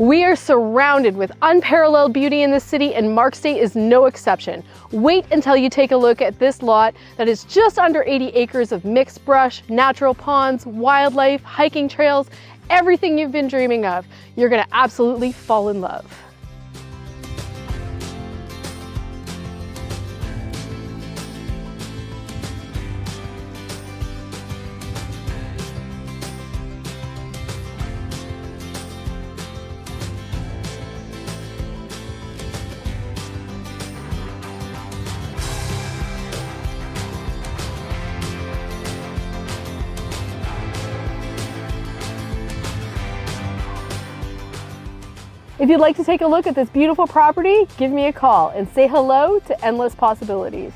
We are surrounded with unparalleled beauty in this city, and Mark State is no exception. Wait until you take a look at this lot that is just under 80 acres of mixed brush, natural ponds, wildlife, hiking trails, everything you've been dreaming of. You're gonna absolutely fall in love. If you'd like to take a look at this beautiful property, give me a call and say hello to endless possibilities.